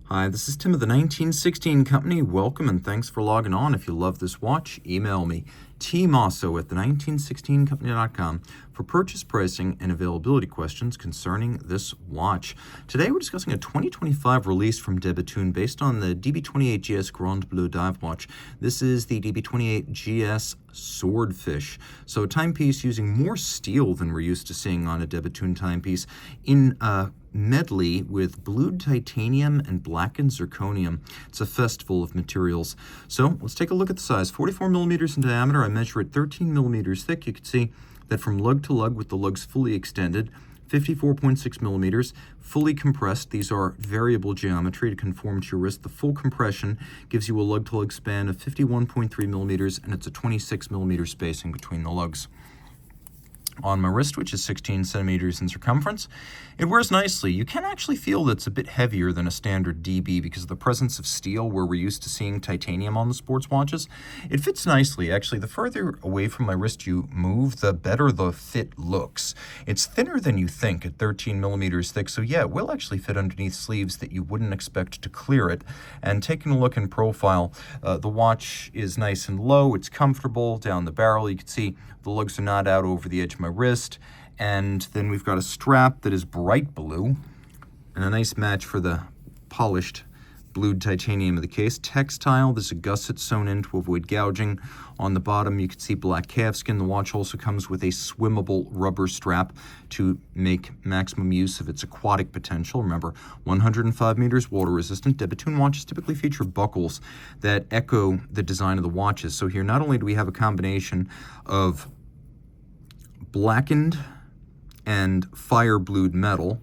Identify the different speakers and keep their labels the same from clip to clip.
Speaker 1: Hi, this is Tim of the 1916 Company. Welcome and thanks for logging on. If you love this watch, email me, Team Mosso at the1916company.com for purchase pricing and availability questions concerning this watch. Today we're discussing a 2025 release from Bethune based on the DB28GS Grand Bleu dive watch. This is the DB28GS Swordfish. So a timepiece using more steel than we're used to seeing on a Bethune timepiece in medley with blued titanium and blackened zirconium. It's a festival of materials. So let's take a look at the size. 44 millimeters in diameter. I measure it 13 millimeters thick. You can see that from lug to lug with the lugs fully extended. 54.6 millimeters, fully compressed. These are variable geometry to conform to your wrist. The full compression gives you a lug-to-lug span of 51.3 millimeters, and it's a 26 millimeter spacing between the lugs. On my wrist, which is 16 centimeters in circumference, it wears nicely. You can actually feel that it's a bit heavier than a standard DB because of the presence of steel where we're used to seeing titanium on the sports watches. It fits nicely. Actually, the further away from my wrist you move, the better the fit looks. It's thinner than you think at 13 millimeters thick, so yeah, it will actually fit underneath sleeves that you wouldn't expect to clear it. And taking a look in profile, the watch is nice and low. It's comfortable down the barrel. You can see the lugs are not out over the edge of my wrist. And then we've got a strap that is bright blue and a nice match for the polished blued titanium of the case. Textile, there's a gusset sewn in to avoid gouging. On the bottom, you can see black calfskin. The watch also comes with a swimmable rubber strap to make maximum use of its aquatic potential. Remember, 105 meters water resistant. Bethune watches typically feature buckles that echo the design of the watches. So here, not only do we have a combination of blackened and fire blued metal,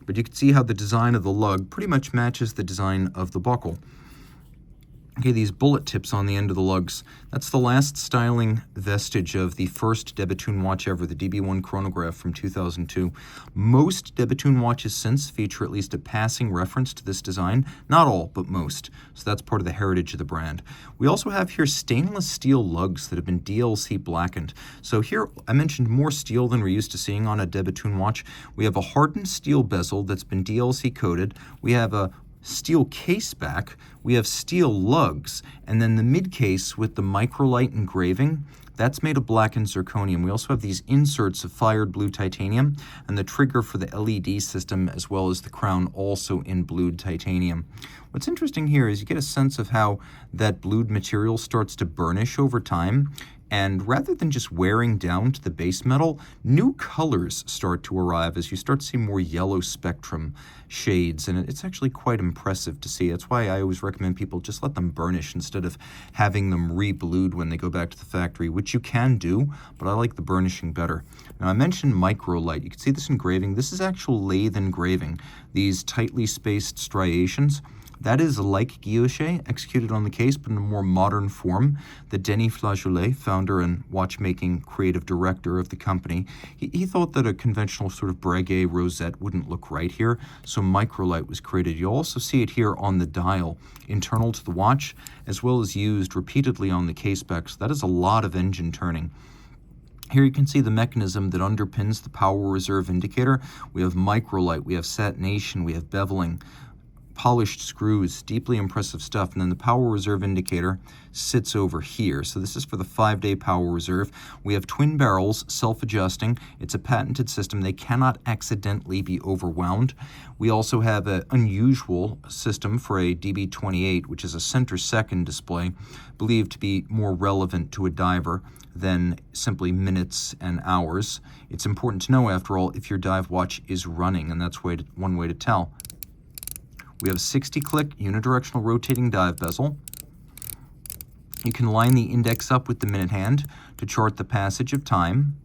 Speaker 1: but you can see how the design of the lug pretty much matches the design of the buckle. Okay, these bullet tips on the end of the lugs, that's the last styling vestige of the first Bethune watch ever, the DB1 chronograph from 2002. Most Bethune watches since feature at least a passing reference to this design. Not all, but most. So that's part of the heritage of the brand. We also have here stainless steel lugs that have been DLC blackened. So here I mentioned more steel than we're used to seeing on a Bethune watch. We have a hardened steel bezel that's been DLC coated. We have a steel case back, we have steel lugs, and then the mid case with the microlite engraving, that's made of blackened zirconium. We also have these inserts of fired blue titanium and the trigger for the LED system, as well as the crown also in blued titanium. What's interesting here is you get a sense of how that blued material starts to burnish over time. And rather than just wearing down to the base metal, new colors start to arrive as you start to see more yellow spectrum shades. And it's actually quite impressive to see. That's why I always recommend people just let them burnish instead of having them re-blued when they go back to the factory, which you can do, but I like the burnishing better. Now, I mentioned microlite. You can see this engraving. This is actual lathe engraving. These tightly spaced striations. That is like guilloche, executed on the case, but in a more modern form. The Denis Flageolet, founder and watchmaking creative director of the company, he thought that a conventional sort of breguet rosette wouldn't look right here, so microlite was created. You'll also see it here on the dial, internal to the watch, as well as used repeatedly on the case back. So that is a lot of engine turning. Here you can see the mechanism that underpins the power reserve indicator. We have microlite, we have satination, we have beveling, polished screws, deeply impressive stuff. And then the power reserve indicator sits over here. So this is for the 5-day power reserve. We have twin barrels, self-adjusting. It's a patented system. They cannot accidentally be overwound. We also have an unusual system for a DB28, which is a center second display, believed to be more relevant to a diver than simply minutes and hours. It's important to know, after all, if your dive watch is running, and that's one way to tell. We have a 60-click unidirectional rotating dive bezel. You can line the index up with the minute hand to chart the passage of time.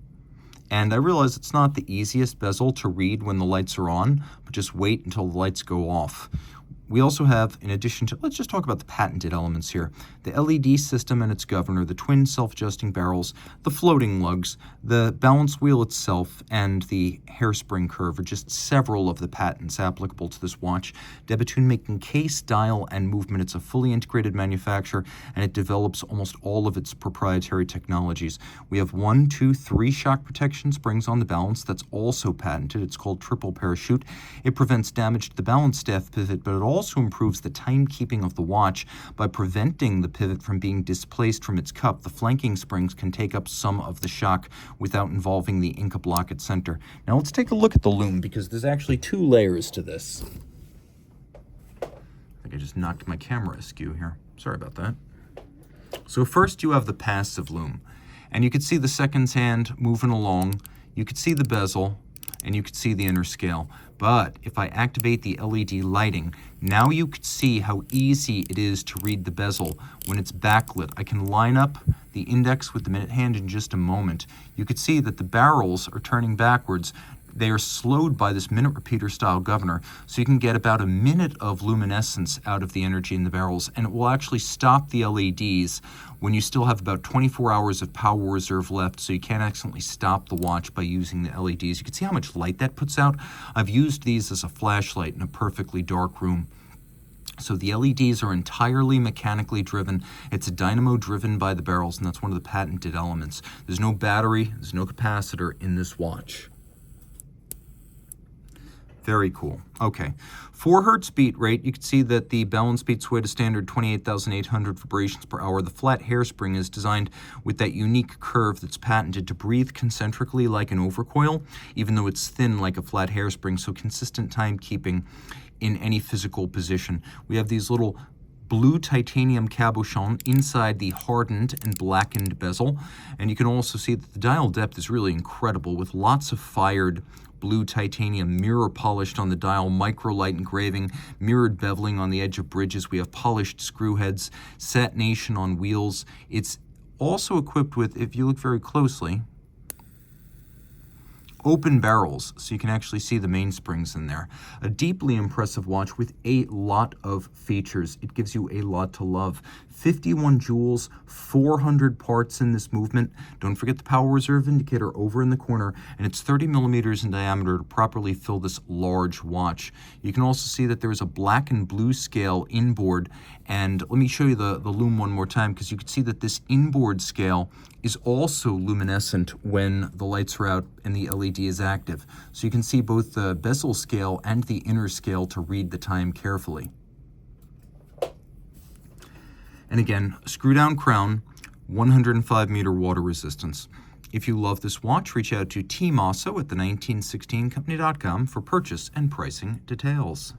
Speaker 1: And I realize it's not the easiest bezel to read when the lights are on, but just wait until the lights go off. We also have, in addition to, let's just talk about the patented elements here, the LED system and its governor, the twin self-adjusting barrels, the floating lugs, the balance wheel itself, and the hairspring curve are just several of the patents applicable to this watch. Bethune making case, dial, and movement. It's a fully integrated manufacturer, and it develops almost all of its proprietary technologies. We have 1, 2, 3 shock protection springs on the balance. That's also patented. It's called triple parachute. It prevents damage to the balance staff pivot, but it also also improves the timekeeping of the watch by preventing the pivot from being displaced from its cup. The flanking springs can take up some of the shock without involving the Inca block at center. Now let's take a look at the loom, because there's actually 2 layers to this. I think I just knocked my camera askew here. Sorry about that. So first you have the passive loom, and you can see the seconds hand moving along. You could see the bezel, and you could see the inner scale. But if I activate the LED lighting, now you could see how easy it is to read the bezel when it's backlit. I can line up the index with the minute hand in just a moment. You could see that the barrels are turning backwards. They are slowed by this minute repeater style governor, so you can get about a minute of luminescence out of the energy in the barrels, and it will actually stop the LEDs when you still have about 24 hours of power reserve left, so you can't accidentally stop the watch by using the LEDs. You can see how much light that puts out. I've used these as a flashlight in a perfectly dark room. So the LEDs are entirely mechanically driven. It's a dynamo driven by the barrels, and that's one of the patented elements. There's no battery, there's no capacitor in this watch. Very cool. Okay, 4 hertz beat rate. You can see that the balance beats weigh a standard 28,800 vibrations per hour. The flat hairspring is designed with that unique curve that's patented to breathe concentrically like an overcoil, even though it's thin like a flat hairspring, so consistent timekeeping in any physical position. We have these little blue titanium cabochon inside the hardened and blackened bezel, and you can also see that the dial depth is really incredible, with lots of fired blue titanium mirror polished on the dial, microlight engraving, mirrored beveling on the edge of bridges. We have polished screw heads, satination on wheels. It's also equipped with, if you look very closely, open barrels, so you can actually see the mainsprings in there. A deeply impressive watch with a lot of features. It gives you a lot to love. 51 joules, 400 parts in this movement. Don't forget the power reserve indicator over in the corner, and it's 30 millimeters in diameter to properly fill this large watch. You can also see that there is a black and blue scale inboard, and let me show you the loom one more time, because you can see that this inboard scale is also luminescent when the lights are out and the LED is active. So you can see both the bezel scale and the inner scale to read the time carefully. And again, screw down crown, 105 meter water resistance. If you love this watch, reach out to Team Mosso at the 1916company.com for purchase and pricing details.